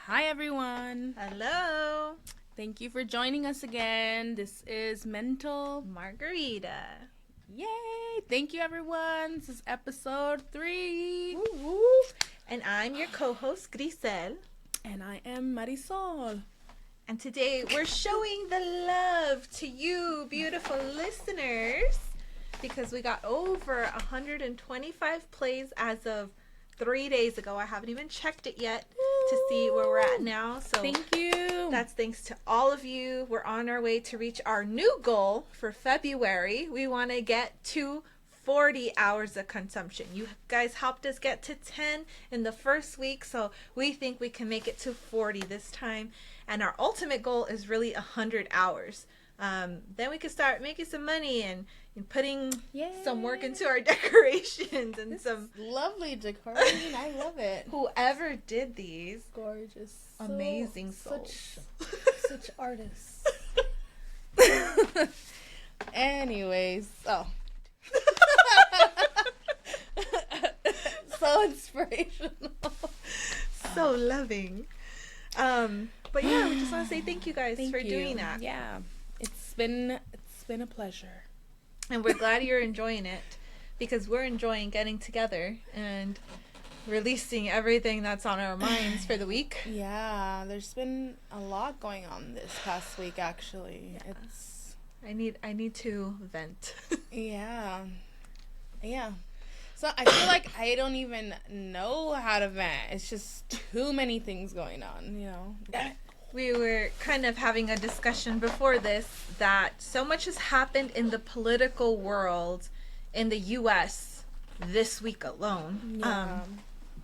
Hi, everyone. Hello, Thank you for joining us again. This is Mental. Margarita. Yay! Thank you, everyone. This is episode 3. Woo woo. And I'm your co-host, Grisel. And I am Marisol. And today we're showing the love to you, beautiful listeners, because we got over 125 plays as of 3 days ago. I haven't even checked it yet to see where we're at now. So Thank you. that's thanks to all of you. We're on our way to reach our new goal for February. We want to get to 40 hours of consumption. You guys helped us get to 10 in the first week, so we think we can make it to 40 this time. And our ultimate goal is really 100 hours. Then we can start making some money and putting some work into our decorations and some lovely decoration. I love it. Whoever did these Gorgeous. amazing souls. Such artists. Anyways, so inspirational. So loving. But yeah, we just want to say thank you guys for doing that. Yeah. It's been a pleasure. And we're glad you're enjoying it, because we're enjoying getting together and releasing everything that's on our minds for the week. Yeah, there's been a lot going on this past week, actually. Yeah. I need to vent. Yeah. So I feel like I don't even know how to vent. It's just too many things going on, you know. We were kind of having a discussion before this that so much has happened in the political world in the U.S. this week alone. Yeah.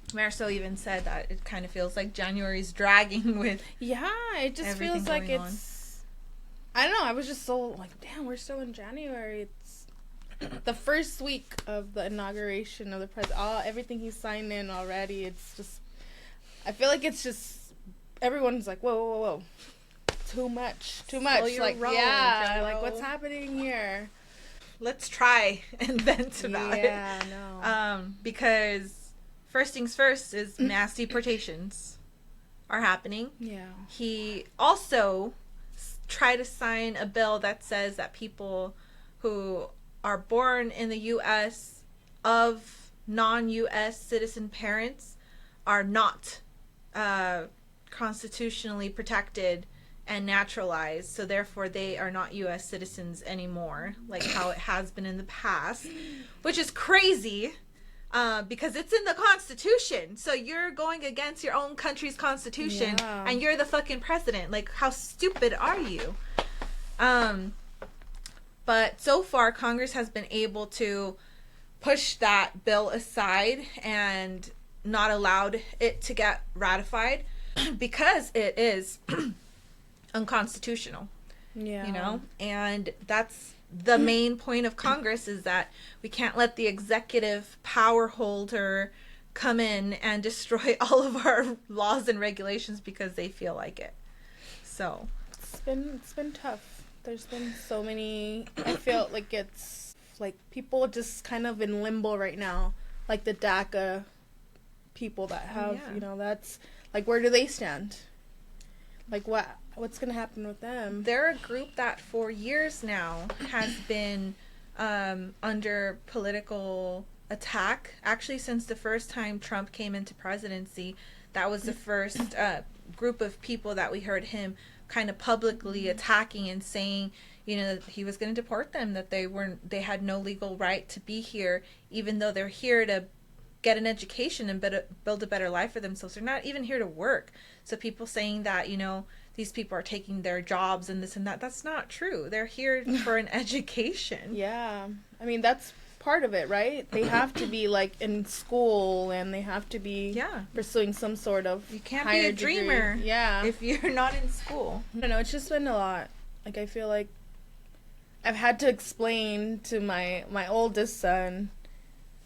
Marisol even said that it kind of feels like January's dragging with. Yeah, it just feels like it's. I don't know. I was just so like, damn, we're still in January. It's the first week of the inauguration of the president. Everything he's signed in already. It's just. I feel like it's just. Everyone's like, whoa. Too much. Like, roll, yeah, Joe. like, what's happening here? Let's try and vent about it. Yeah, no. Because first things first is mass deportations are happening. Yeah. He also tried to sign a bill that says that people who are born in the U.S. of non-U.S. citizen parents are not constitutionally protected and naturalized, so therefore they are not U.S. citizens anymore, like how it has been in the past, which is crazy because it's in the Constitution. So you're going against your own country's Constitution, and you're the fucking president. Like, how stupid are you? But so far, Congress has been able to push that bill aside and not allowed it to get ratified because it is unconstitutional. Yeah. You know? And that's the main point of Congress, is that we can't let the executive power holder come in and destroy all of our laws and regulations because they feel like it. So it's been tough. There's been so many. I feel like it's like people just kind of in limbo right now, like the DACA people that have, that's like, where do they stand? Like, what's gonna happen with them? They're a group that for years now has been under political attack. Actually, since the first time Trump came into presidency, that was the first group of people that we heard him kind of publicly attacking and saying, that he was going to deport them, that they had no legal right to be here, even though they're here to get an education and build a better life for themselves. They're not even here to work. So people saying that, these people are taking their jobs and this and that, that's not true. They're here for an education. Yeah. I mean, that's part of it, right? They have to be, like, in school, and they have to be pursuing some sort of You can't be a dreamer if you're not in school. I don't know. It's just been a lot. Like, I feel like I've had to explain to my oldest son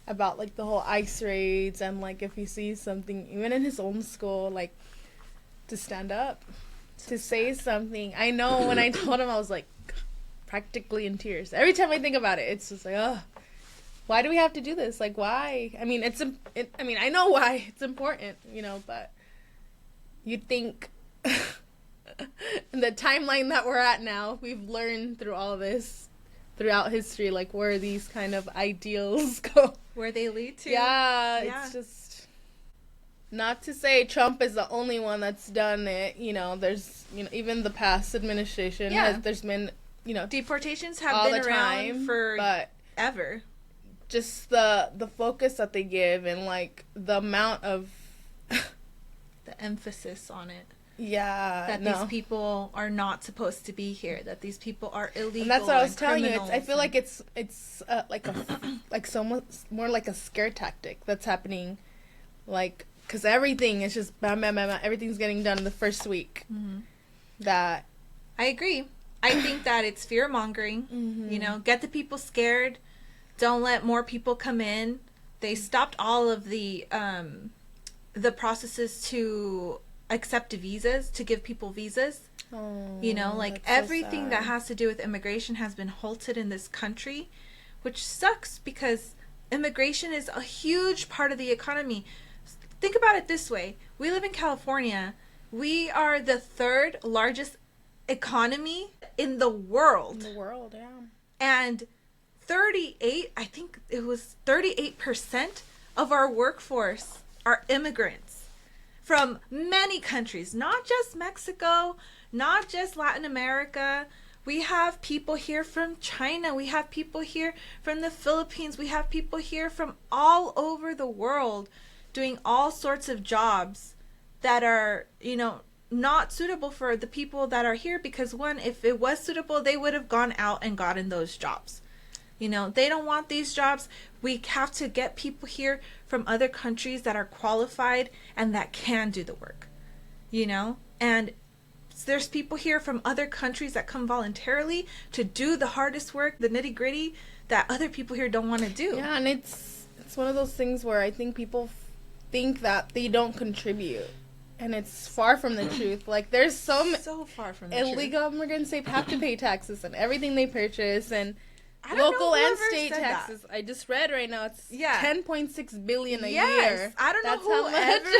about, like, the whole ICE raids, and, like, if he sees something, even in his own school, like, to stand up, to say something. I know when I told him, I was, like, practically in tears. Every time I think about it, it's just like, ugh, why do we have to do this? Like, why? I mean, I know why it's important, but you'd think in the timeline that we're at now, we've learned through all this, throughout history, like where these kind of ideals go. Where they lead to. Yeah, it's just, not to say Trump is the only one that's done it. You know, there's, you know, even the past administration, there's been, you know, deportations have been around for ever. Just the focus that they give and like the amount of the emphasis on it. Yeah, that these people are not supposed to be here. That these people are illegal. And that's what I was telling you. I feel like it's like so much more like a scare tactic that's happening, like because everything is just bam, bam, bam, bam, everything's getting done in the first week. Mm-hmm. That I agree. I think that it's fear mongering. Mm-hmm. You know, get the people scared. Don't let more people come in. They stopped all of the processes to accept visas, to give people visas. You know, like everything that has to do with immigration has been halted in this country, which sucks because immigration is a huge part of the economy. Think about it this way. We live in California. We are the third largest economy in the world. In the world, yeah. And 38% of our workforce are immigrants from many countries, not just Mexico, not just Latin America. We have people here from China. We have people here from the Philippines. We have people here from all over the world doing all sorts of jobs that are, you know, not suitable for the people that are here because, one, if it was suitable, they would have gone out and gotten those jobs. You know, they don't want these jobs. We have to get people here from other countries that are qualified and that can do the work, you know? And there's people here from other countries that come voluntarily to do the hardest work, the nitty gritty that other people here don't want to do. Yeah, and it's one of those things where I think people think that they don't contribute. And it's far from the truth. Like, there's so far from the illegal immigrants, they have to pay taxes on everything they purchase, and local and state taxes. That. I just read right now it's 10.6 billion a year. I don't know whoever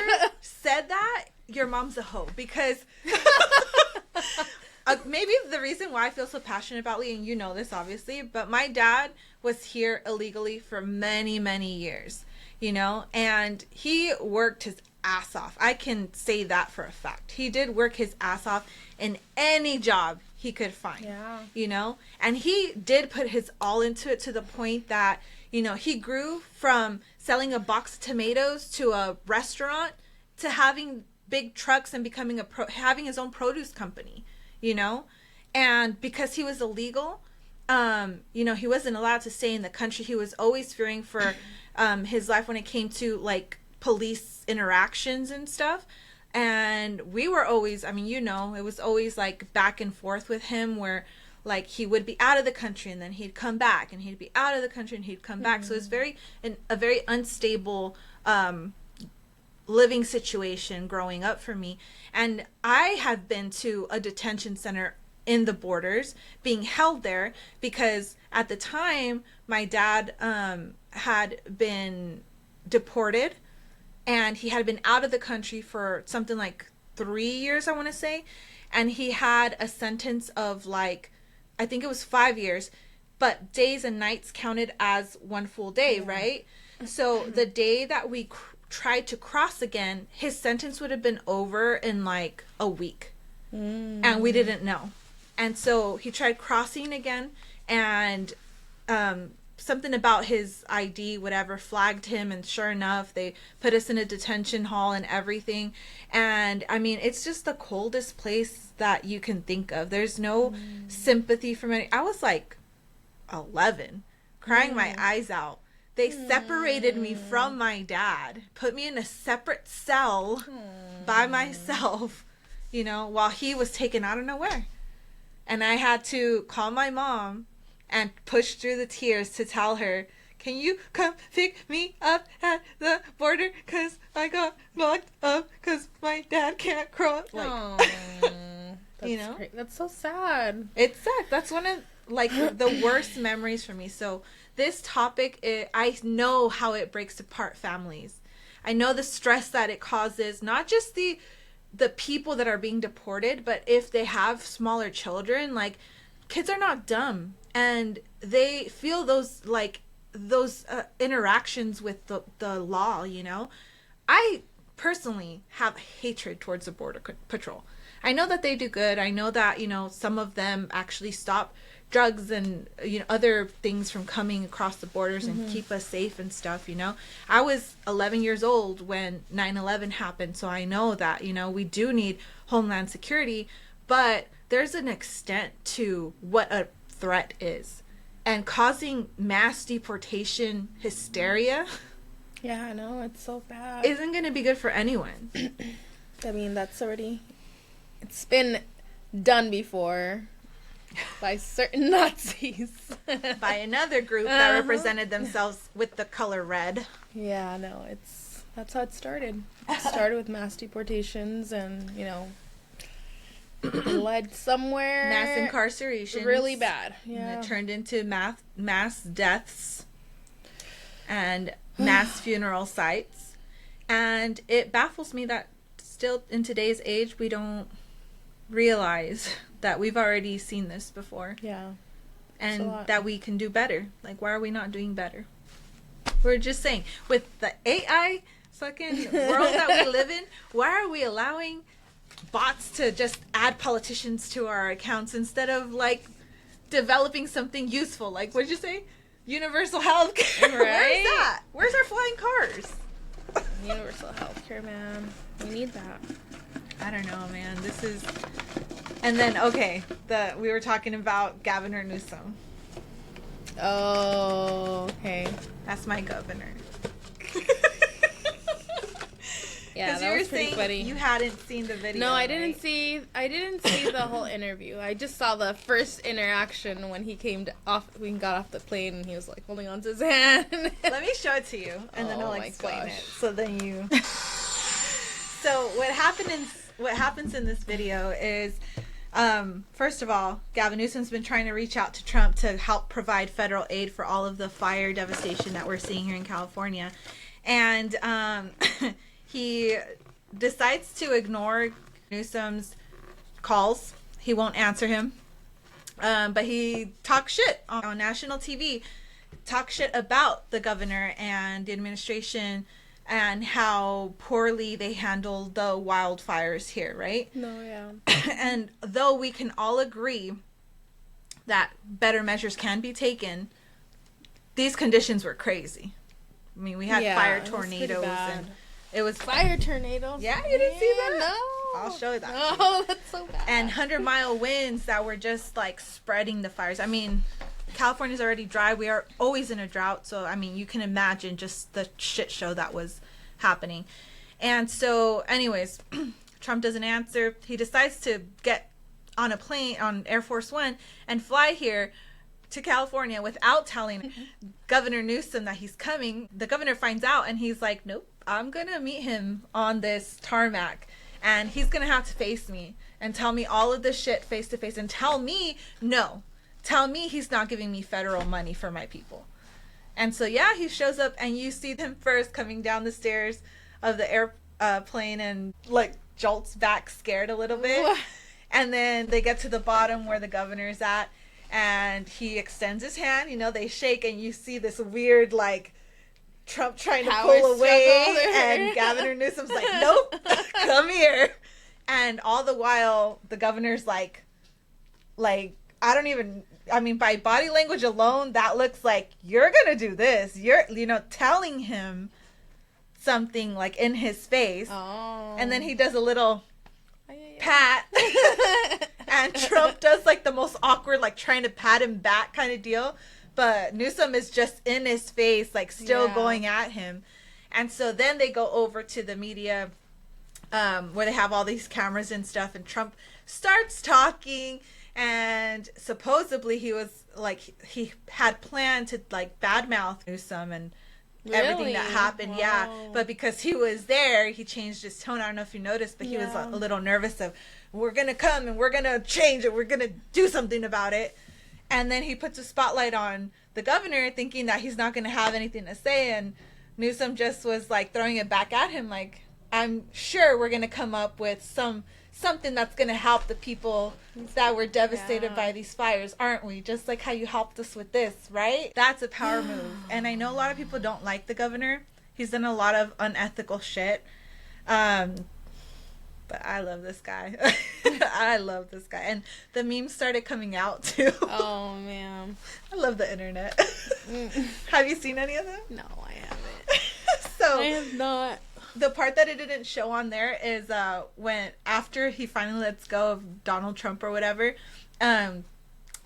said that. Your mom's a hoe because maybe the reason why I feel so passionate about Lee, and you know this obviously, but my dad was here illegally for many, many years, you know, and he worked his ass off. I can say that for a fact. He did work his ass off in any job he could find, you know, and he did put his all into it to the point that, you know, he grew from selling a box of tomatoes to a restaurant to having big trucks and becoming having his own produce company, you know, and because he was illegal, you know, he wasn't allowed to stay in the country. He was always fearing for his life when it came to like police interactions and stuff. And we were always, I mean, you know, it was always like back and forth with him where like he would be out of the country and then he'd come back and he'd be out of the country and he'd come back. So it's a very unstable living situation growing up for me. And I have been to a detention center in the borders being held there because at the time my dad had been deported. And he had been out of the country for something like 3 years, I want to say. And he had a sentence of like, I think it was 5 years. But days and nights counted as one full day, right? So the day that we tried to cross again, his sentence would have been over in like a week. And we didn't know. And so he tried crossing again. And something about his ID, whatever, flagged him, and sure enough, they put us in a detention hall and everything. And I mean, it's just the coldest place that you can think of. There's no sympathy from any. I was like 11, crying my eyes out. They separated me from my dad, put me in a separate cell by myself, you know, while he was taken out of nowhere. And I had to call my mom and push through the tears to tell her, can you come pick me up at the border because I got locked up because my dad can't cross. Like, you know? Great. That's so sad. It's sad. That's one of like the worst memories for me. So this topic, I know how it breaks apart families. I know the stress that it causes, not just the the people that are being deported, but if they have smaller children, like, kids are not dumb, and they feel those interactions with the law, you know. I personally have hatred towards the border patrol. I know that they do good. I know that, you know, some of them actually stop drugs and, you know, other things from coming across the borders and keep us safe and stuff, you know. I was 11 years old when 9/11 happened, so I know that, you know, we do need homeland security, but there's an extent to what a threat is, and causing mass deportation hysteria, Yeah, I know, it's so bad. isn't going to be good for anyone. I mean, it's been done before by certain Nazis. By another group that represented themselves with the color red. Yeah, no, that's how it started. It started with mass deportations and, you know, led somewhere. Mass incarceration. Really bad. And Yeah. it turned into mass deaths and mass funeral sites. And it baffles me that still in today's age we don't realize that we've already seen this before. Yeah. And that we can do better. Like, why are we not doing better? We're just saying, with the AI fucking world that we live in, why are we allowing bots to just add politicians to our accounts instead of, like, developing something useful? Like, what'd you say? Universal health care. Right? Where's that? Where's our flying cars? Universal healthcare, man. We need that. I don't know, man. This is... And then, okay, we were talking about Governor Newsom. Oh, okay. That's my governor. Yeah, that you were was pretty saying funny. you hadn't seen the video. No, I right? didn't see the whole interview. I just saw the first interaction when he we got off the plane and he was like holding on to his hand. Let me show it to you, and then Oh I'll my explain gosh. it. So then you. So what happens in this video is, first of all, Gavin Newsom's been trying to reach out to Trump to help provide federal aid for all of the fire devastation that we're seeing here in California, and he decides to ignore Newsom's calls. He won't answer him, but he talks shit on national TV, talks shit about the governor and the administration and how poorly they handled the wildfires here, right? No, yeah. And though we can all agree that better measures can be taken, these conditions were crazy. I mean, we had fire tornadoes and it was fire tornadoes. Yeah, you didn't see that? No. I'll show you that. Oh, that's so bad. And 100-mile winds that were just like spreading the fires. I mean, California's already dry. We are always in a drought. So, I mean, you can imagine just the shit show that was happening. And so, anyways, Trump doesn't answer. He decides to get on a plane, on Air Force One, and fly here to California without telling Governor Newsom that he's coming. The governor finds out and he's like, nope, I'm going to meet him on this tarmac. And he's going to have to face me and tell me all of this shit face to face and tell me he's not giving me federal money for my people. And so, yeah, he shows up and you see him first coming down the stairs of the airplane and like jolts back scared a little bit. And then they get to the bottom where the governor's at and he extends his hand, you know, they shake and you see this weird like Trump trying to pull away and Governor Newsom's like, nope, come here. And all the while the governor's like, I mean, by body language alone, that looks like you're going to do this. You're, you know, telling him something like in his face. Oh. And then he does a little pat. And Trump does like the most awkward, like trying to pat him back kind of deal. But Newsom is just in his face, like still going at him. And so then they go over to the media where they have all these cameras and stuff. And Trump starts talking. And supposedly he was like, he had planned to like badmouth Newsom and everything that happened. Wow. Yeah. But because he was there, he changed his tone. I don't know if you noticed, but he was a little nervous of, we're going to come and we're going to change it. We're going to do something about it. And then he puts a spotlight on the governor thinking that he's not going to have anything to say. And Newsom just was like throwing it back at him like, I'm sure we're gonna come up with something that's gonna help the people that were devastated by these fires, aren't we? Just like how you helped us with this, right? That's a power move. And I know a lot of people don't like the governor. He's done a lot of unethical shit. But I love this guy. I love this guy. And the memes started coming out too. Oh, man. I love the internet. Have you seen any of them? No, I haven't. So I have not. The part that it didn't show on there is when after he finally lets go of Donald Trump or whatever,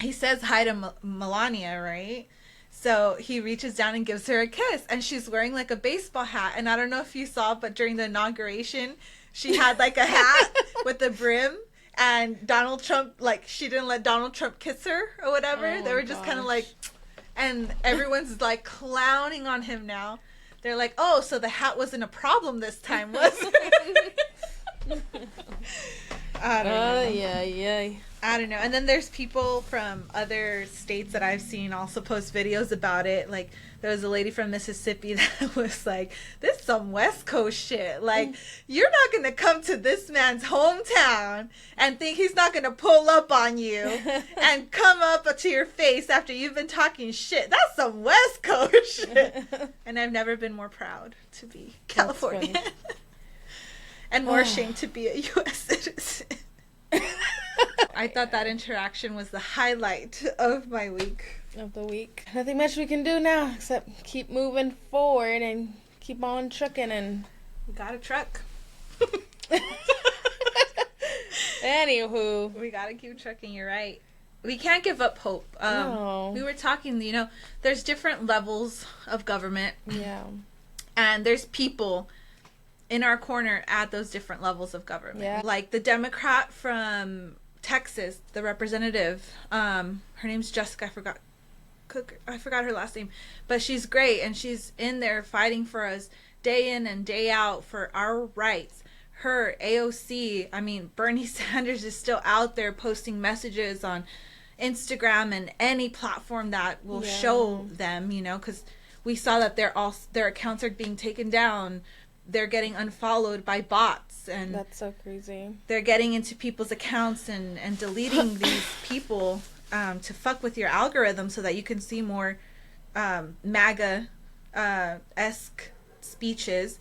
he says hi to Melania, right? So he reaches down and gives her a kiss, and she's wearing like a baseball hat. And I don't know if you saw, but during the inauguration, she had like a hat with a brim, and Donald Trump, like, she didn't let Donald Trump kiss her or whatever. Oh, they were just kind of like, and everyone's like clowning on him now. They're like, oh, so the hat wasn't a problem this time, was it? I don't know. Yeah. I don't know. And then there's people from other states that I've seen also post videos about it. Like, there was a lady from Mississippi that was like, this is some West Coast shit. Like, you're not going to come to this man's hometown and think he's not going to pull up on you and come up to your face after you've been talking shit. That's some West Coast shit. And I've never been more proud to be Californian. And more ashamed to be a U.S. citizen. I thought that interaction was the highlight of my week. Of the week. Nothing much we can do now except keep moving forward and keep on trucking and... We got a truck. Anywho. We gotta keep trucking, you're right. We can't give up hope. No. We were talking, there's different levels of government. Yeah. And there's people in our corner at those different levels of government. Yeah. Like the Democrat from Texas, the representative, her name's Jessica, I forgot her last name, but she's great, and she's in there fighting for us day in and day out for our rights. Her AOC, Bernie Sanders is still out there posting messages on Instagram and any platform that will show them, because we saw that their accounts are being taken down. They're getting unfollowed by bots, and that's so crazy. They're getting into people's accounts and deleting these people to fuck with your algorithm so that you can see more MAGA-esque speeches.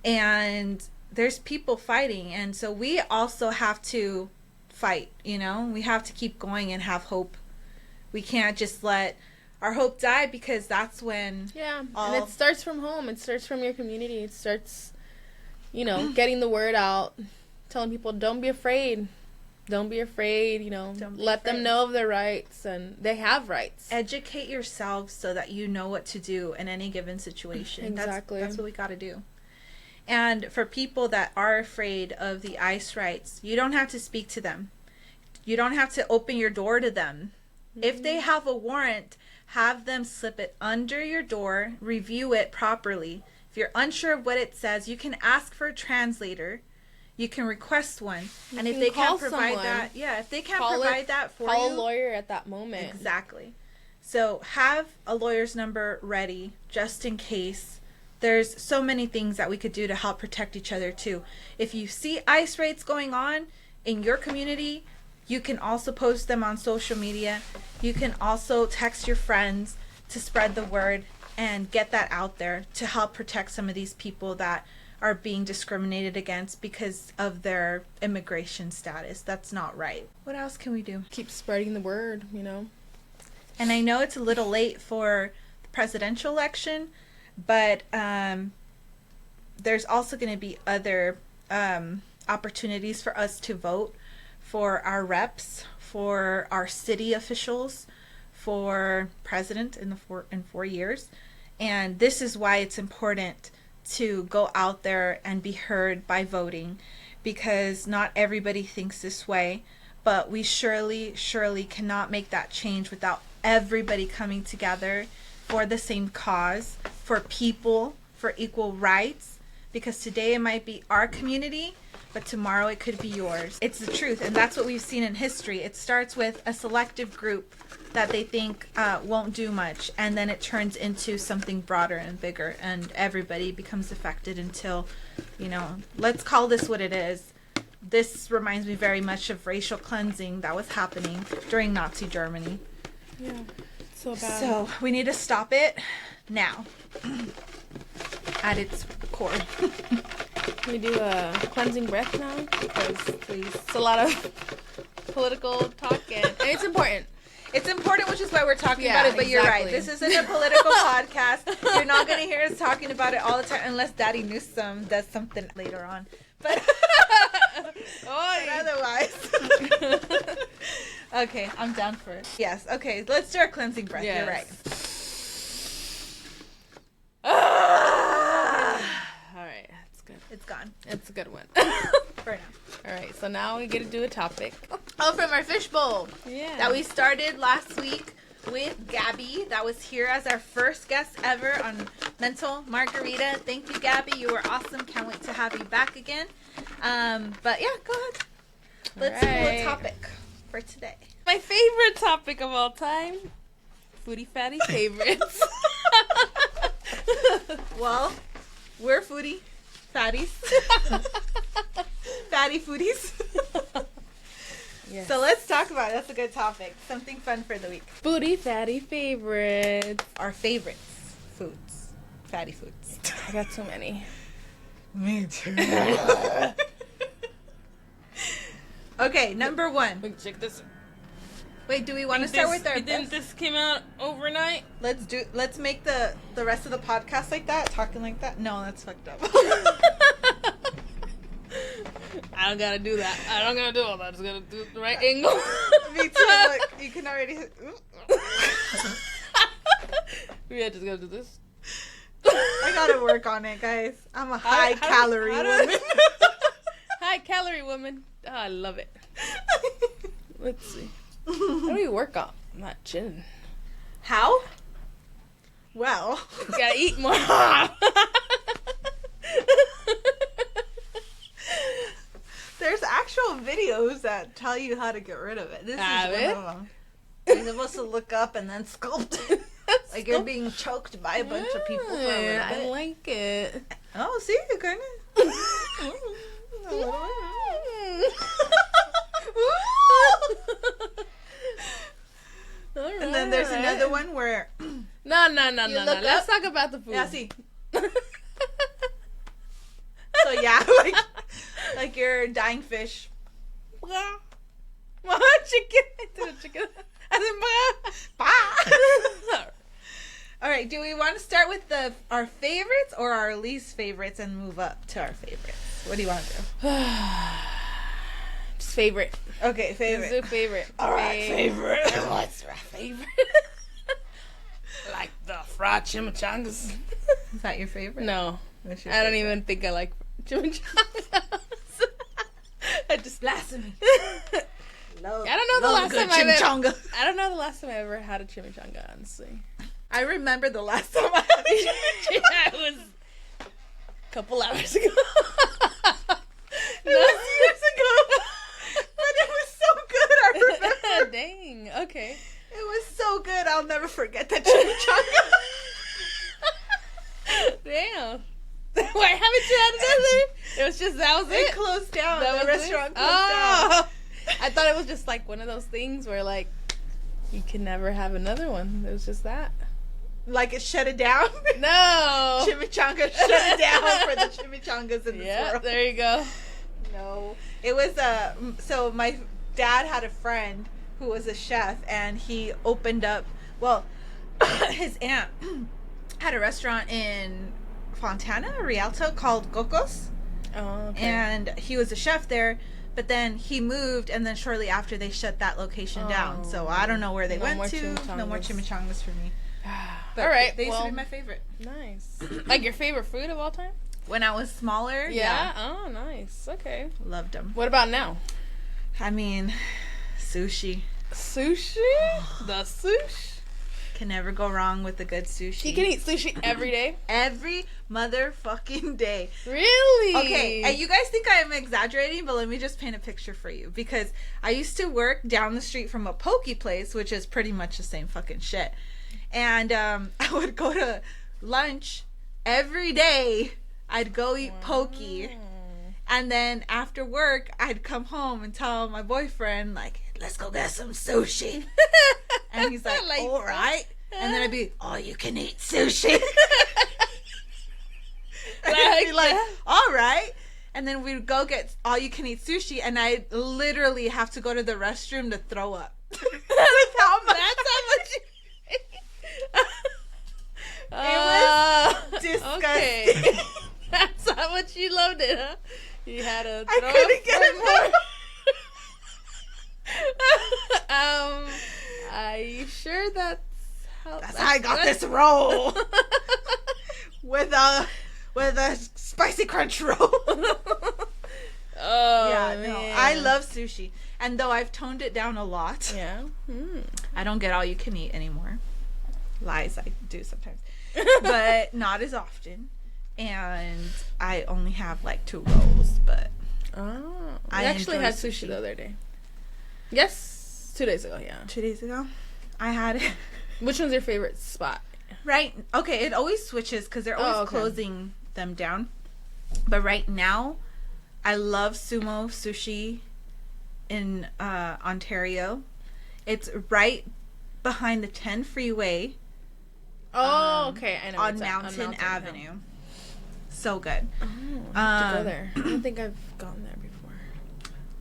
And there's people fighting, and so we also have to fight. We have to keep going and have hope. We can't just let our hope die, because that's when and it starts from home. It starts from your community. It starts getting the word out, telling people don't be afraid, let them know of their rights, and they have rights. Educate yourselves so that you know what to do in any given situation. Exactly. That's what we got to do. And for people that are afraid of the ICE rights, you don't have to speak to them. You don't have to open your door to them. If they have a warrant, have them slip it under your door, review it properly. If you're unsure of what it says, you can ask for a translator. You can request one. And if they can't provide that, if they can't provide that for you, call a lawyer at that moment. Exactly. So have a lawyer's number ready just in case. There's so many things that we could do to help protect each other too. If you see ICE raids going on in your community, you can also post them on social media. You can also text your friends to spread the word and get that out there to help protect some of these people that are being discriminated against because of their immigration status. That's not right. What else can we do? Keep spreading the word, And I know it's a little late for the presidential election, but there's also going to be other opportunities for us to vote for our reps, for our city officials, for president in 4 years. And this is why it's important to go out there and be heard by voting, because not everybody thinks this way, but we surely cannot make that change without everybody coming together for the same cause, for people, for equal rights, because today it might be our community, but tomorrow it could be yours. It's the truth, and that's what we've seen in history. It starts with a selective group that they think won't do much, and then it turns into something broader and bigger, and everybody becomes affected until, let's call this what it is. This reminds me very much of racial cleansing that was happening during Nazi Germany. Yeah, so bad. So we need to stop it now. At its core. Can we do a cleansing breath now? Because Please. it's a lot of political talk, and it's important. It's important, which is why we're talking about it, but you're right. This isn't a political podcast. You're not going to hear us talking about it all the time unless Daddy Newsom does something later on. But, otherwise. Okay, I'm down for it. Yes, okay, let's do our cleansing breath. Yes. You're right. All right, that's good. It's gone. It's a good one. For now. All right, so now we get to do a topic. Oh, from our fishbowl. Yeah. That we started last week with Gabby. That was here as our first guest ever on Mental Margarita. Thank you, Gabby. You were awesome. Can't wait to have you back again. But yeah, go ahead. Let's do a topic for today. My favorite topic of all time. Foodie Fatty favorites. Well, we're foodie fatties. Fatty foodies. Yes. So let's talk about it. That's a good topic. Something fun for the week. Foodie Fatty favorites. Our favorites. Foods. Fatty foods. I got so many. Me too. Okay, number one. Wait, check this. Wait, do we want to start with our Didn't this came out overnight? Let's make the rest of the podcast like that, talking like that. No, that's fucked up. I don't gotta do that. I don't gotta do all that. I just gotta do the right angle. Me too. Look, you can already. Maybe I just gotta do this. I gotta work on it, guys. I'm a high calorie woman. High calorie woman. Oh, I love it. Let's see. How do we work on that chin? How? Well, You gotta eat more. there's actual videos that tell you how to get rid of it. This is one of them. You're supposed to look up and then sculpt it. Like you're being choked by a bunch of people for a little bit. I like it. Oh, see? You kind of... And then there's another one where... No. Let's talk about the food. Yeah, see. So yeah, like you're dying fish. Chicken. All right, do we want to start with our favorites or our least favorites and move up to our favorites? What do you want to do? Just favorite. Okay, favorite. Let's do favorite. All right, favorite. What's our favorite? Like the fried chimichangas. Is that your favorite? No. I don't even think I like chimichangas. I just blasphemy. I don't know the last time I ever had a chimichanga, honestly. I remember the last time I had a chimichanga. It was a couple hours ago. It was years ago. But it was so good, I remember. Dang, okay. It was so good, I'll never forget that chimichanga. Damn. Why haven't you had another? It was just, that was it? It closed down. That the was restaurant it? closed down. I thought it was just like one of those things where like you can never have another one. It was just that. Like it shut it down? No. Chimichanga shut it down for the chimichangas in this world. There you go. No. It was so my dad had a friend who was a chef, and he opened up, well, his aunt had a restaurant in Fontana, Rialto, called Cocos. Oh, okay. And he was a chef there, but then he moved, and then shortly after they shut that location down. So I don't know where they went to. No more chimichangas for me. But all right. They used to be my favorite. Nice. Like your favorite food of all time? When I was smaller, yeah. Oh, nice. Okay. Loved them. What about now? I mean, sushi. Sushi? The sushi? Can never go wrong with a good sushi. She can eat sushi every day. Every motherfucking day. Really? Okay, and you guys think I'm exaggerating, but let me just paint a picture for you. Because I used to work down the street from a poke place, which is pretty much the same fucking shit. And I would go to lunch every day. I'd go eat poke. And then after work, I'd come home and tell my boyfriend, like, let's go get some sushi. And he's like, all right. And then I'd be, all you can eat sushi. And he'd be like, all right. And then we'd go get all you can eat sushi. And I'd literally have to go to the restroom to throw up. That's how much it was disgusting. Okay. That's how much you loved it, huh? You had to throw I couldn't get it more. Are you sure that's how I got this roll with a spicy crunch roll. Oh yeah, man. no, I love sushi, and though I've toned it down a lot, Yeah. I don't get all you can eat anymore. Lies, I do sometimes, but not as often. And I only have like 2 rolls, but I actually had sushi the other day. Yes, 2 days ago. Yeah. 2 days ago, I had it. Which one's your favorite spot? Right. Okay, it always switches because they're always closing them down. But right now, I love Sumo Sushi in Ontario. It's right behind the 10 freeway. Oh, okay. I know. On Mountain Avenue. Yeah. So good. Oh, I have to go there. I don't think I've gone there before.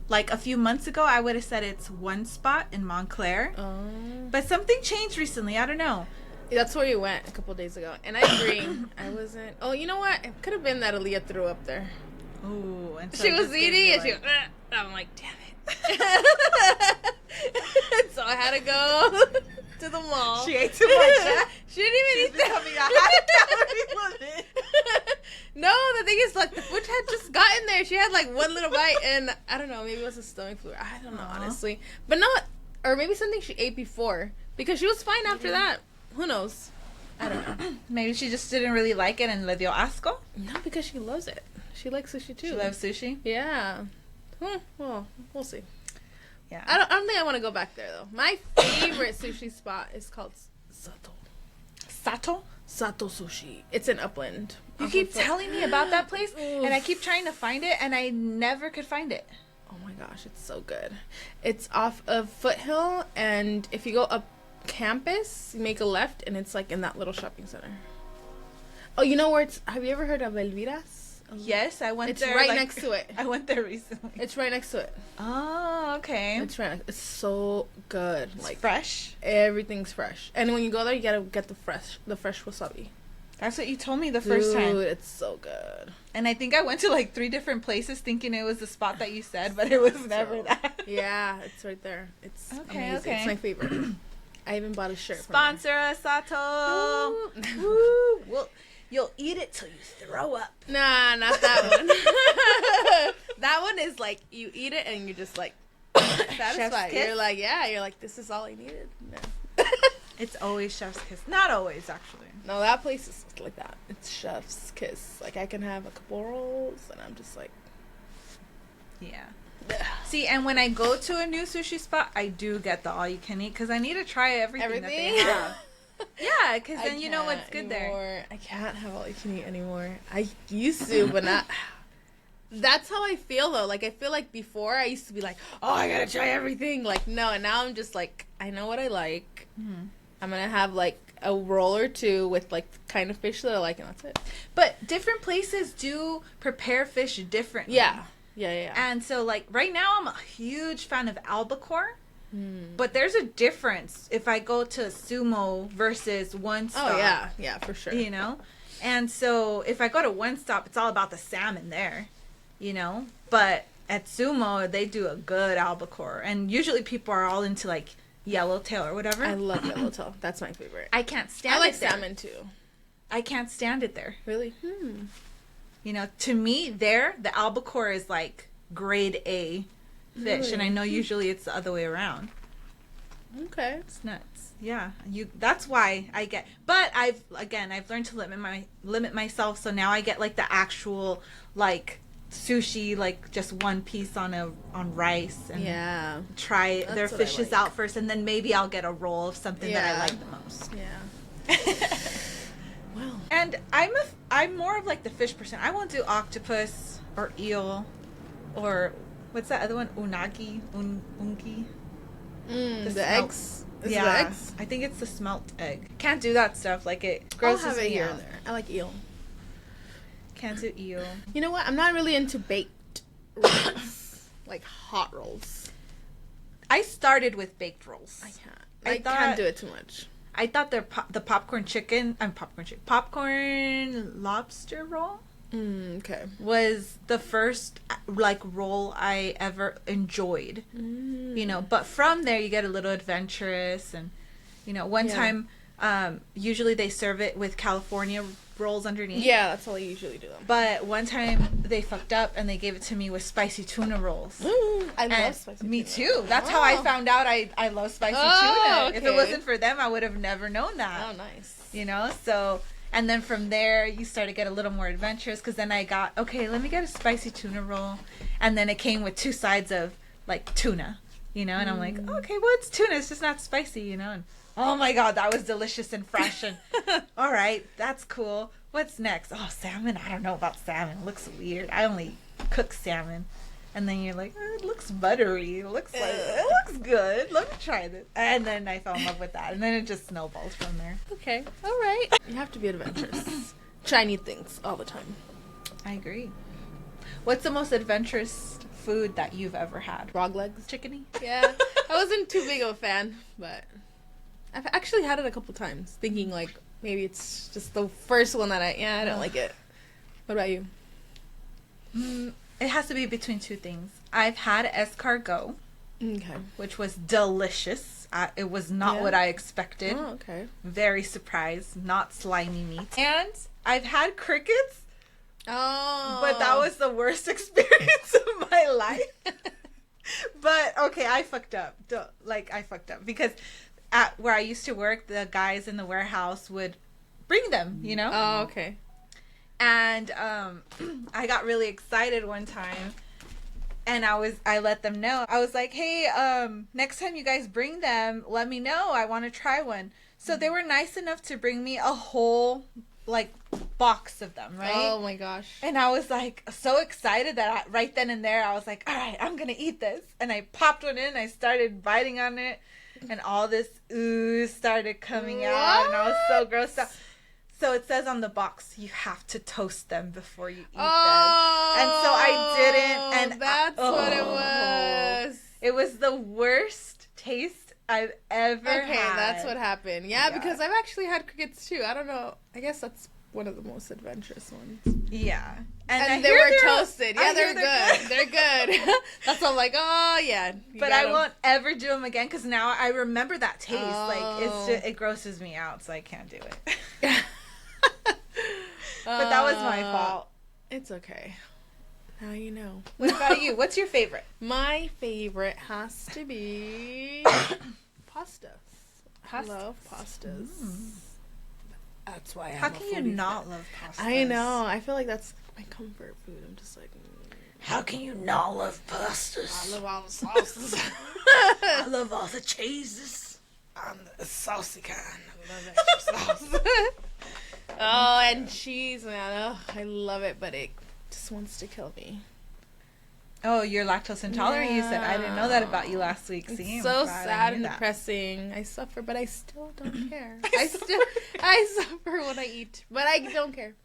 Like a few months ago, I would have said it's one spot in Montclair. Oh. But something changed recently. I don't know. That's where you went a couple days ago. And I agree. I wasn't. Oh, you know what? It could have been that Aaliyah threw up there. Ooh. And so She was eating and she was, I'm like, damn it. So I had to go to the mall. She ate too much. She didn't even eat that. No, the thing is, like, the food had just gotten there. She had, like, one little bite, and I don't know, maybe it was a stomach flu. I don't know, honestly. But no, or maybe something she ate before, because she was fine after that. Who knows? I don't know. Maybe she just didn't really like it and le dio asco. No, because she loves it. She likes sushi, too. She loves sushi? Yeah. Well, we'll see. Yeah. I don't think I want to go back there, though. My favorite sushi spot is called Sato. Sato Sushi. It's in Upland. You keep telling me about that place, and I keep trying to find it, and I never could find it. Oh my gosh, it's so good. It's off of Foothill, and if you go up campus, you make a left, and it's like in that little shopping center. Oh, you know where it's... Have you ever heard of Elvira's? Yes, I went there. It's right next to it. I went there recently. It's right next to it. Oh, okay. It's right next... It's so good. It's like fresh. Everything's fresh. And when you go there, you gotta get the fresh wasabi. That's what you told me the first time. Dude, it's so good. And I think I went to like 3 different places thinking it was the spot that you said, but it was never that. Yeah, it's right there. It's amazing. Okay. It's my favorite. I even bought a shirt. Sponsor us, Sato. Woo. Well, you'll eat it till you throw up. Nah, not that one. That one is like you eat it and you're just like satisfied. You're like, you're like, this is all I needed. No. It's always chef's kiss. Not always, actually. No, that place is like that. It's chef's kiss. Like I can have a couple rolls and I'm just like, yeah. See, and when I go to a new sushi spot, I do get the all you can eat because I need to try everything that they have. Yeah, because then you know what's good there. I can't have all you can eat anymore. I used to, but not. That's how I feel though. Like I feel like before I used to be like, oh, I gotta try everything. Like no, and now I'm just like, I know what I like. Mm-hmm. I'm gonna have like a roll or two with like the kind of fish that I like, and that's it. But different places do prepare fish differently. Yeah. And so like right now, I'm a huge fan of albacore. But there's a difference if I go to Sumo versus One Stop. Oh yeah, for sure. You know, and so if I go to One Stop, it's all about the salmon there. You know, but at Sumo they do a good albacore, and usually people are all into like yellowtail or whatever. I love yellowtail. That's my favorite. I can't stand. I like it there. salmon too. I can't stand it there. Really? You know, to me, there the albacore is like grade A fish, and I know usually it's the other way around. Okay. It's nuts. Yeah, that's why I get, but I've learned to limit myself, so now I get like the actual like sushi, like just one piece on rice, and try their fishes out first, and then maybe I'll get a roll of something that I like the most. Well, and I'm more of like the fish person. I won't do octopus or eel or what's that other one? Unagi, ungi. The eggs. Is yeah, the eggs? I think it's the smelt egg. Can't do that stuff. Like it grosses I'll have it me here out. and there. I like eel. Can't do eel. You know what? I'm not really into baked rolls, like hot rolls. I started with baked rolls. I can't do it too much. I thought the popcorn lobster roll. Okay. Was the first like roll I ever enjoyed. You know, but from there you get a little adventurous, and you know, one time usually they serve it with California rolls underneath. Yeah, that's how I usually do them. But one time they fucked up and they gave it to me with spicy tuna rolls. I love spicy tuna. Me too. That's how I found out I love spicy tuna. Okay. If it wasn't for them, I would have never known that. Oh, nice. You know, so... And then from there, you start to get a little more adventurous, because then I got, okay, let me get a spicy tuna roll. And then it came with 2 sides of, like, tuna, you know? And I'm like, okay, well, it's tuna. It's just not spicy, you know? And, oh, my God, that was delicious and fresh. And, all right, that's cool. What's next? Oh, salmon? I don't know about salmon. It looks weird. I only cook salmon. And then you're like, it looks buttery. It looks good. Let me try this. And then I fell in love with that. And then it just snowballs from there. Okay. All right. You have to be adventurous. Try new things all the time. I agree. What's the most adventurous food that you've ever had? Frog legs. Chickeny? Yeah. I wasn't too big of a fan, but I've actually had it a couple times, thinking like maybe it's just the first one that I don't like it. What about you? It has to be between 2 things. I've had escargot, which was delicious. It was not what I expected. Oh, okay. Very surprised. Not slimy meat. And I've had crickets. Oh. But that was the worst experience of my life. But, okay, I fucked up. I fucked up. Because at where I used to work, the guys in the warehouse would bring them, you know? Oh, okay. And I got really excited one time, and I let them know. I was like, hey, next time you guys bring them, let me know. I want to try one. So they were nice enough to bring me a whole, like, box of them, right? Oh, my gosh. And I was, like, so excited that right then and there, I was like, all right, I'm going to eat this. And I popped one in, I started biting on it, and all this ooze started coming out, and I was so grossed out. So it says on the box, you have to toast them before you eat them. And so I didn't. And that's what it was. It was the worst taste I've ever had. Okay, that's what happened. Yeah, because I've actually had crickets too. I don't know. I guess that's one of the most adventurous ones. Yeah. And they were toasted. Yeah, they're good. They're good. That's all I'm like, oh, yeah. But I won't ever do them again, because now I remember that taste. Like, it grosses me out, so I can't do it. But that was my fault. It's okay. Now you know. What about you? What's your favorite? My favorite has to be pasta. I love pastas. That's why How can you not love pasta? I know. I feel like that's my comfort food. I'm just like, how can you not love pastas? I love all the sauces. I love all the cheeses. I'm the saucy kind. I love extra sauce. Oh, and cheese, man. Oh, I love it, but it just wants to kill me. Oh, you're lactose intolerant, you said. I didn't know that about you last week. It's See, so sad and depressing. I suffer, but I still don't care. I suffer when I eat, but I don't care.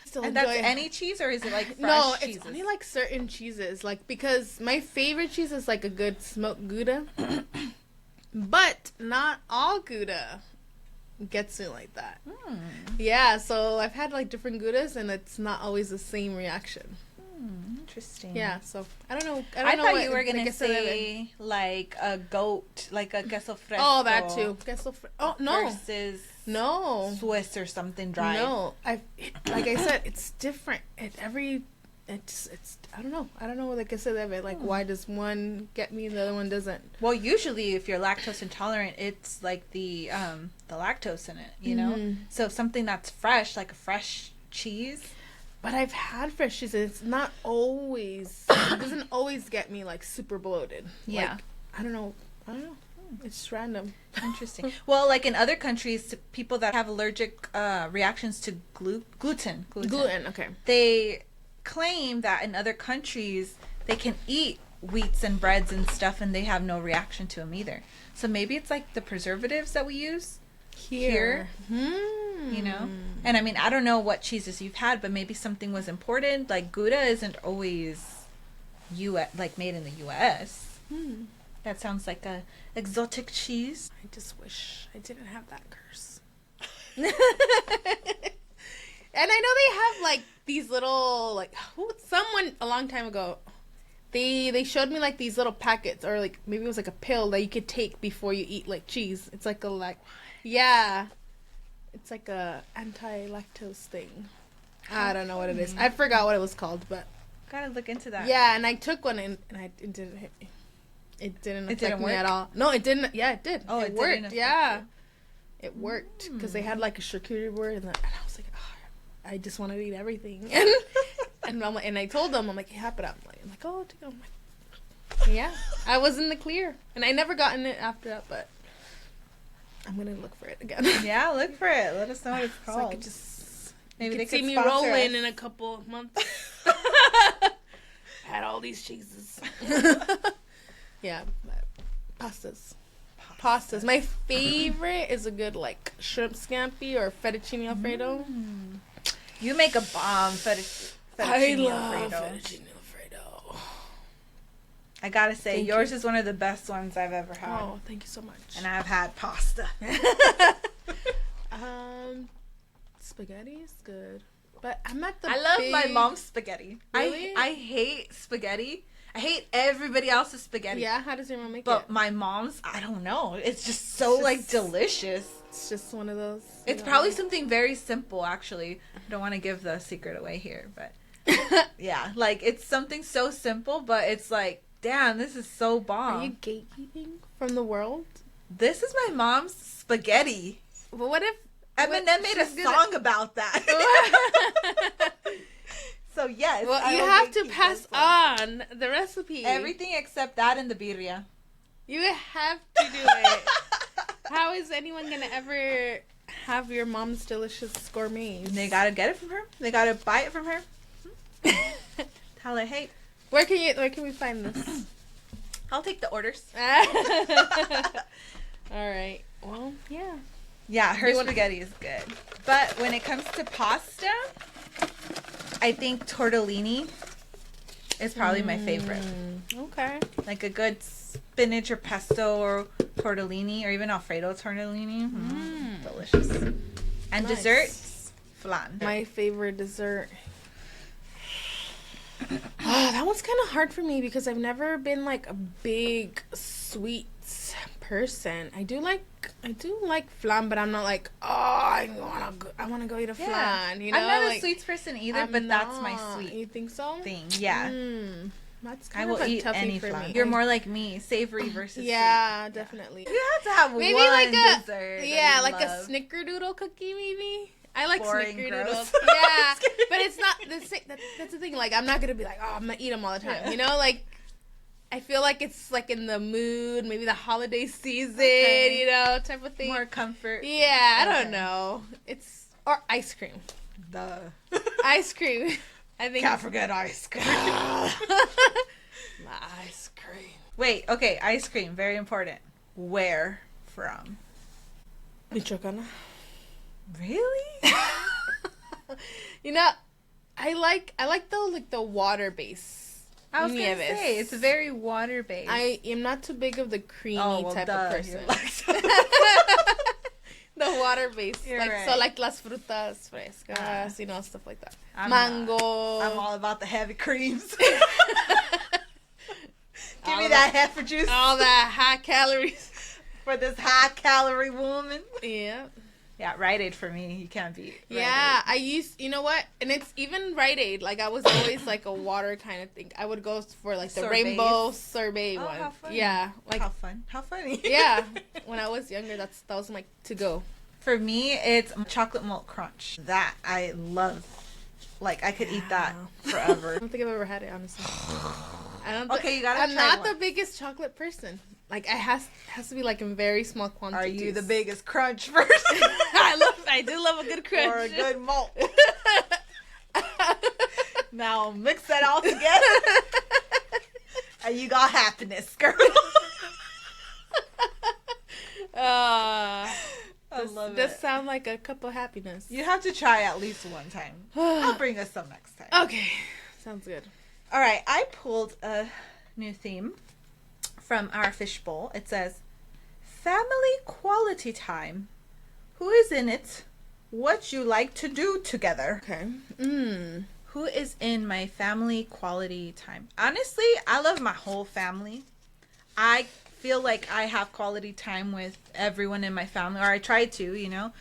Still and enjoy that's it. any cheese, or is it like fresh No, cheeses? it's only like certain cheeses. Like, because my favorite cheese is like a good smoked Gouda, but not all Gouda gets me like that. Yeah, so I've had like different Goudas, and it's not always the same reaction. Interesting. Yeah, so I don't know. I thought you were gonna say like a goat, like a queso fresco. Oh, that too. Oh no. Versus no Swiss or something dry. No, like I said, it's different. it's I don't know. I don't know, like I said, that, but like why does one get me and the other one doesn't? Well, usually if you're lactose intolerant, it's like the lactose in it, you know. So something that's fresh, like a fresh cheese. But I've had fresh cheese. It's not always. It doesn't always get me like super bloated. Yeah. Like, I don't know. It's random. Interesting. Well, like in other countries, people that have allergic reactions to gluten. Gluten. Okay. They claim that in other countries they can eat wheats and breads and stuff and they have no reaction to them either. So maybe it's like the preservatives that we use here. You know? And I mean, I don't know what cheeses you've had, but maybe something was imported. Like Gouda isn't always like made in the US. That sounds like a exotic cheese. I just wish I didn't have that curse. And I know they have like these little like someone a long time ago they showed me like these little packets, or like maybe it was like a pill that you could take before you eat like cheese. It's like yeah. It's like a anti-lactose thing. I don't know what it is. I forgot what it was called, but gotta look into that. Yeah, and I took one and it didn't hit me. It didn't affect me at all. No, it didn't. Yeah, it did. Oh, it worked. Yeah. It worked because they had like a charcuterie board, and I was like, oh, I just want to eat everything. And I told them, I'm like, yeah, but I'm like, oh, I'm like, yeah, I was in the clear, and I never gotten it after that, but I'm gonna look for it again. Yeah, look for it. Let us know what it's called. So I could just maybe they could see could me sponsor rolling us in a couple of months. Had all these cheeses. Yeah, pastas. Pastas. My favorite is a good like shrimp scampi or fettuccine alfredo. You make a bomb fettuccine I love alfredo. fettuccine alfredo. I gotta say, Thank yours you. is one of the best ones I've ever had. Oh, thank you so much. And I've had pasta. Spaghetti is good, but I'm not the. I love my mom's spaghetti. Really? I hate spaghetti. I hate everybody else's spaghetti. Yeah, how does your mom make it? But my mom's, I don't know. It's just so like delicious. It's just one of those. It's probably something very simple, actually. I don't want to give the secret away here, but yeah, like it's something so simple, but it's like, damn, this is so bomb. Are you gatekeeping from the world? This is my mom's spaghetti. But what if Eminem made a song about that? So yes. Well, you have to pass on the recipe. Everything except that and the birria. You have to do it. How is anyone gonna ever have your mom's delicious gourmet? They gotta get it from her. They gotta buy it from her. Tell her, hey. Where can we find this? I'll take the orders. All right. Well, yeah. Yeah, her spaghetti is good. But when it comes to pasta, I think tortellini is probably my favorite. Okay. Like a good spinach or pesto or tortellini, or even Alfredo tortellini. Delicious. And Nice. desserts, flan. My favorite dessert. That one's kind of hard for me because I've never been like a big sweets person. I do like flan, but I'm not like, oh, I want to go eat a flan. You know, I'm not like, a sweets person either, but that's my sweet You think so? thing. Yeah. That's I kind will of a eat toughie any for flan. me. You're more like me, savory versus yeah, sweet. definitely. You have to have Maybe one like a dessert. yeah, that like you a love. snickerdoodle cookie, maybe. I like Boring, snickerdoodles. gross. Yeah, but it's not the same. That's the thing. Like, I'm not gonna be like, oh, I'm gonna eat them all the time. Yeah. You know, like, I feel like it's like in the mood, maybe the holiday season, Okay. you know, type of thing. More comfort. Yeah, I don't Okay. know. Or ice cream. Duh. Ice cream. I think. Can't forget ice cream. My ice cream. Wait, okay, ice cream, very important. Where from? Michoacana. Really? You know, I like the water base. I was gonna Nieves. say it's very water based. I am not too big of the creamy type of person. You're The water base, You're like right. so, like las frutas frescas, you know, stuff like that. I'm Mango. I'm all about the heavy creams. All Give me of that heifer juice all that high calories. for this high calorie woman. Yeah. Yeah, Rite Aid for me. You can't beat Rite Yeah, Aid. you know what? And it's even Rite Aid. Like, I was always like a water kind of thing. I would go for like the Sorbets? rainbow sorbet one. How funny. Yeah, like How funny. yeah. When I was younger, that was my to go. For me, it's chocolate malt crunch. That I love. Like, I could eat that forever. I don't think I've ever had it, honestly. Okay, you gotta I'm try not one. the biggest chocolate person. Like, it has to be like in very small quantities. Are you the biggest crunch person? I do love a good crunch. Or a good malt. Now mix that all together. And you got happiness, girl. I love it. Does sound like a cup of happiness. You have to try at least one time. I'll bring us some next time. Okay. Sounds good. All right. I pulled a new theme from our fishbowl. It says, family quality time. Who is in it? What you like to do together? Okay. Who is in my family quality time? Honestly, I love my whole family. I feel like I have quality time with everyone in my family, or I try to, you know.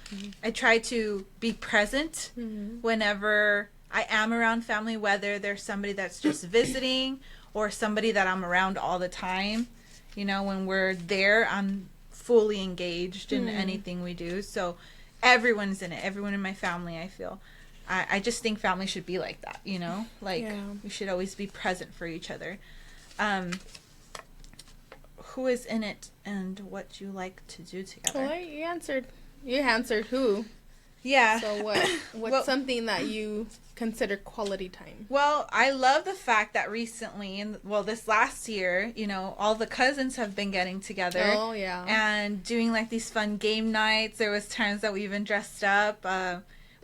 I try to be present whenever I am around family, whether there's somebody that's just visiting or somebody that I'm around all the time. You know, when we're there, I'm fully engaged in anything we do. So everyone's in it. Everyone in my family, I feel. I just think family should be like that, you know? Like, we should always be present for each other. Who is in it and what you like to do together? Well, you answered. You answered who. Yeah. So what's something that you consider quality time? Well, I love the fact that recently, this last year, you know, all the cousins have been getting together. Oh, yeah. And doing like these fun game nights. There was times that we even dressed up.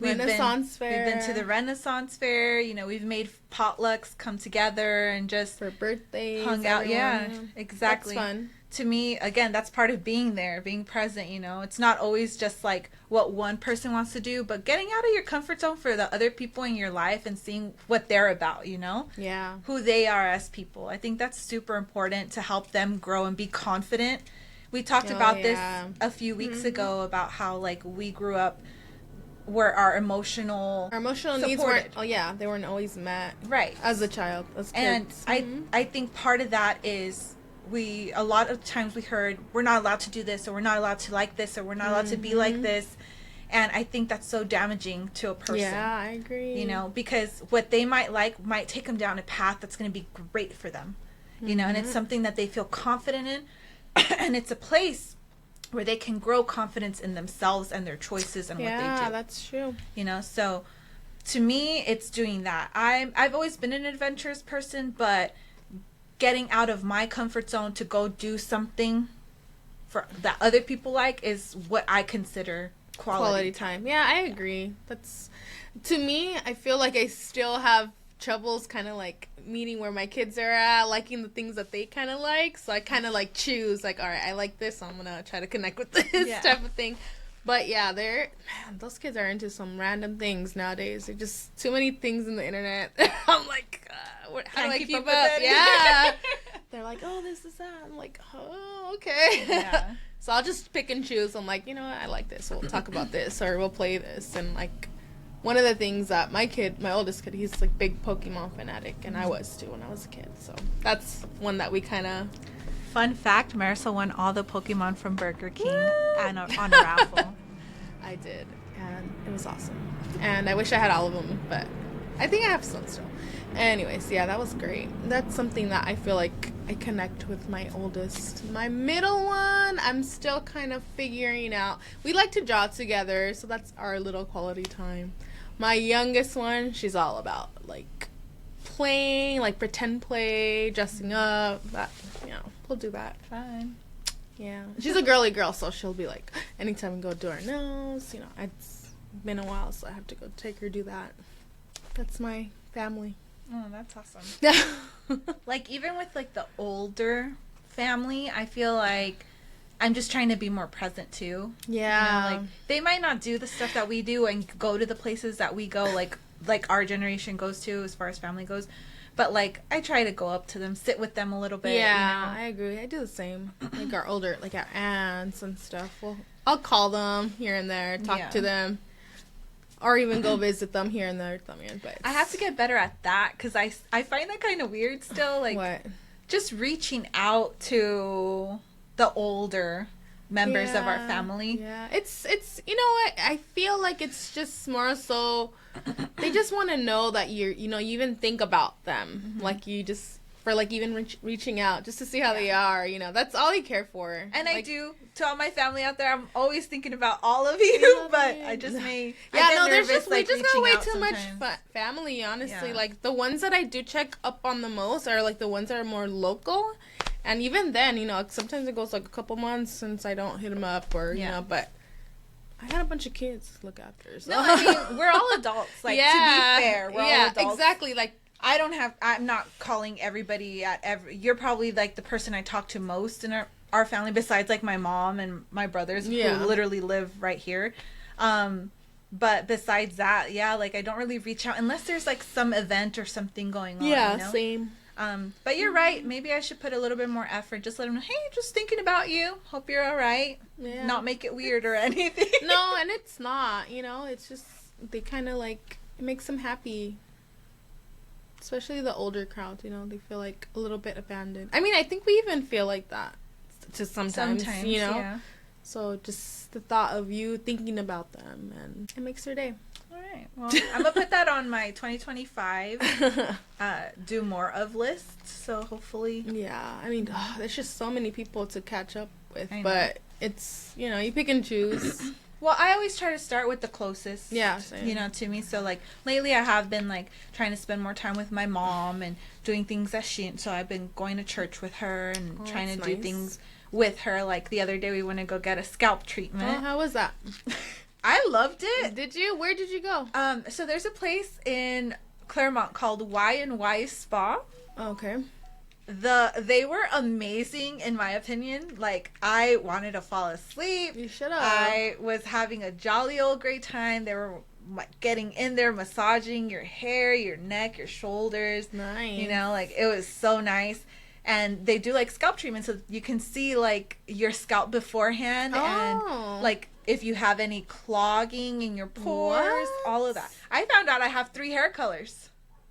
Renaissance Fair. We've been to the Renaissance Fair. You know, we've made potlucks come together and just for birthdays. Hung out. Yeah, exactly. That's fun. To me, again, that's part of being there, being present, you know. It's not always just like what one person wants to do, but getting out of your comfort zone for the other people in your life and seeing what they're about, you know? Yeah. Who they are as people. I think that's super important to help them grow and be confident. We talked about this a few weeks ago about how, like, we grew up where our emotional needs weren't, they weren't always met. Right. As a child, as kids. And I think part of that is a lot of times we heard we're not allowed to do this, or we're not allowed to like this, or we're not allowed to be like this. And I think that's so damaging to a person. Yeah, I agree. You know, because what they might like might take them down a path that's going to be great for them. You know, and it's something that they feel confident in. And it's a place where they can grow confidence in themselves and their choices and what they do. Yeah, that's true. You know, so to me, it's doing that. I've always been an adventurous person, but getting out of my comfort zone to go do something that other people like is what I consider quality time. Yeah, I agree. That's, to me, I feel like I still have troubles kind of like meeting where my kids are at, liking the things that they kind of like. So I kind of like choose, like, all right, I like this, so I'm gonna try to connect with this type of thing. But yeah, those kids are into some random things nowadays. There's just too many things in the internet. I'm like, how do I keep up? Yeah. They're like, oh, this is that. I'm like, oh, okay. Yeah. So I'll just pick and choose. I'm like, you know what, I like this. We'll talk about this, or we'll play this. And like, one of the things that my oldest kid, he's like big Pokemon fanatic, and I was too when I was a kid. So that's one that we kind of. Fun fact: Marisol won all the Pokemon from Burger King on a raffle. I did, and it was awesome. And I wish I had all of them, but I think I have some still. Anyways, yeah, that was great. That's something that I feel like I connect with my oldest. My middle one, I'm still kind of figuring out. We like to draw together, so that's our little quality time. My youngest one, she's all about like playing, like pretend play, dressing up. That, you know, we'll do that. Fun. Yeah. She's a girly girl, so she'll be like, anytime we go do our nails, you know, it's been a while, so I have to go take her do that. That's my family. Oh, that's awesome. Like, even with like the older family, I feel like I'm just trying to be more present too. Yeah. You know, like, they might not do the stuff that we do and go to the places that we go, like our generation goes to as far as family goes. But like, I try to go up to them, sit with them a little bit. Yeah, you know? I agree. I do the same. Like our aunts and stuff. Well, I'll call them here and there, talk to them, or even go visit them here and there. But I have to get better at that because I find that kind of weird still. Like, what? Just reaching out to the older members of our family. Yeah, it's you know what? I feel like it's just more so they just want to know that you even think about them. Like you just for like even reaching out just to see how they are. That's all you care for. And like, I do to all my family out there. I'm always thinking about all of you, but I just may. There's just we just got way too much family. Honestly, like the ones that I do check up on the most are like the ones that are more local. And even then, sometimes it goes like a couple months since I don't hit them up or, but I got a bunch of kids to look after. So. No, I mean, we're all adults. Like, to be fair, we're all adults. Exactly. Like, I'm not calling everybody you're probably like the person I talk to most in our family besides like my mom and my brothers who literally live right here. But besides that, like I don't really reach out unless there's like some event or something going on. Yeah, same. But you're right. Maybe I should put a little bit more effort. Just let them know, hey, just thinking about you. Hope you're all right. Yeah. Not make it weird or anything. No, and it's not. It's just they kind of like it makes them happy. Especially the older crowd. They feel like a little bit abandoned. I mean, I think we even feel like that just sometimes. Yeah. So just the thought of you thinking about them, and it makes their day. All right. Well, I'm going to put that on my 2025 do more of list. So hopefully. Yeah. I mean, there's just so many people to catch up with. But it's, you pick and choose. Well, I always try to start with the closest, same. To me. So, like, lately I have been, like, trying to spend more time with my mom and doing things that so I've been going to church with her and trying to do things with her. Like, the other day we went to go get a scalp treatment. Oh, how was that? I loved it. Did you? Where did you go? So there's a place in Claremont called Y&Y Spa. Okay. They were amazing in my opinion. Like I wanted to fall asleep. You should have. I was having a jolly old great time. They were getting in there, massaging your hair, your neck, your shoulders. Nice. Like it was so nice. And they do like scalp treatment so you can see like your scalp beforehand and like if you have any clogging in your pores, all of that. I found out I have 3 hair colors.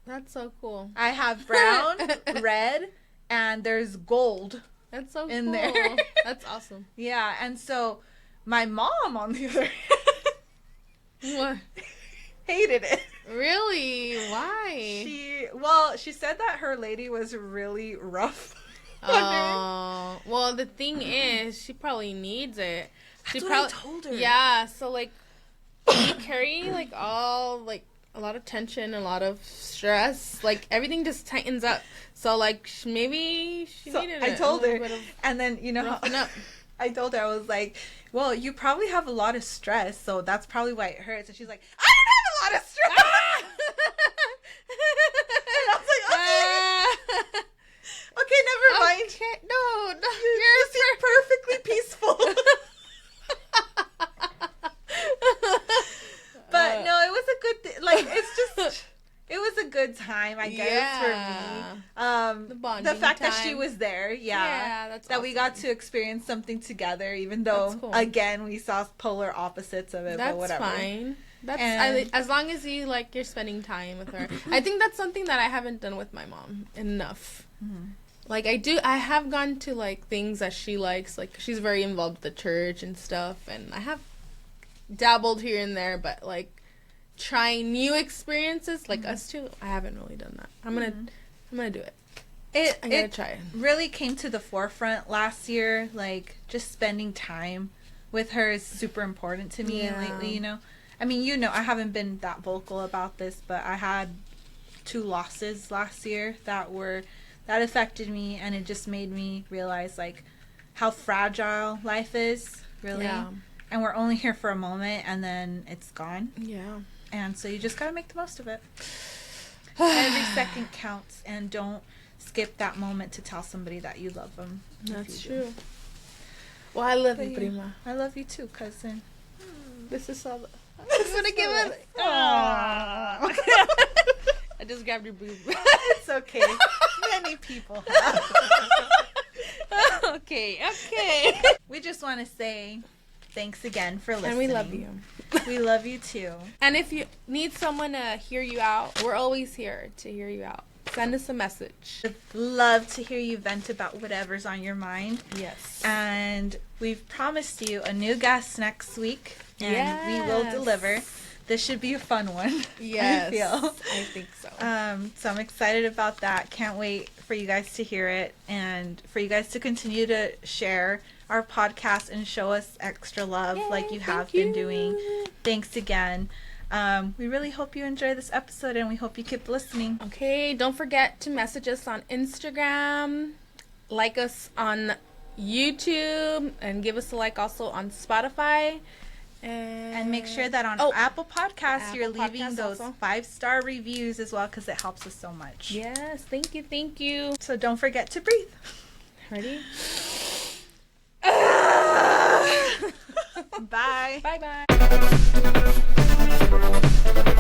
That's so cool. I have brown, red, and there's gold. That's so in cool. there. That's awesome. Yeah, and so my mom on the other hand what? hated it. Really? Why? She said that her lady was really rough. Oh, well, the thing is, she probably needs it. That's what I told her. Yeah, so like, you carry like all like a lot of tension, a lot of stress, like everything just tightens up. So like maybe she needed it. I told her, and then up. I told her I was like, well, you probably have a lot of stress, so that's probably why it hurts. And she's like, I don't have a lot of stress. And I was like, okay. Okay, never mind. No, you seem perfectly peaceful. But no, it was a good like it was a good time, I guess, for me. The fact that she was there, that's that awesome. we got to experience something together, even though again we saw polar opposites of it. But whatever. That's fine. As long as you're spending time with her. I think that's something that I haven't done with my mom enough. Mm-hmm. Like I have gone to like things that she likes. Like she's very involved with the church and stuff, and I have dabbled here and there, but like trying new experiences like us two, I haven't really done that. I'm gonna do it. I gotta try it. Really came to the forefront last year. Like just spending time with her is super important to me lately. I mean, I haven't been that vocal about this, but I had 2 losses last year that affected me, and it just made me realize like how fragile life is, really. Yeah. And we're only here for a moment, and then it's gone. Yeah. And so you just gotta make the most of it. Every second counts, and don't skip that moment to tell somebody that you love them. That's true. Well, I love you, prima. I love you too, cousin. This is all. I just want to give it. I just grabbed your boob. It's okay. Many people have. Okay. We just want to say thanks again for listening. And we love you. We love you too. And if you need someone to hear you out, we're always here to hear you out. Send us a message. I'd love to hear you vent about whatever's on your mind. Yes. And we've promised you a new guest next week. And we will deliver. This should be a fun one. Yes. I think so. So I'm excited about that. Can't wait for you guys to hear it and for you guys to continue to share our podcast and show us extra love like you have been doing. Thanks again. We really hope you enjoy this episode and we hope you keep listening. Okay, don't forget to message us on Instagram, like us on YouTube, and give us a like also on Spotify. And make sure that on Apple Podcasts, you're leaving those 5-star reviews as well because it helps us so much. Yes, thank you. So don't forget to breathe. Ready? Bye. Bye.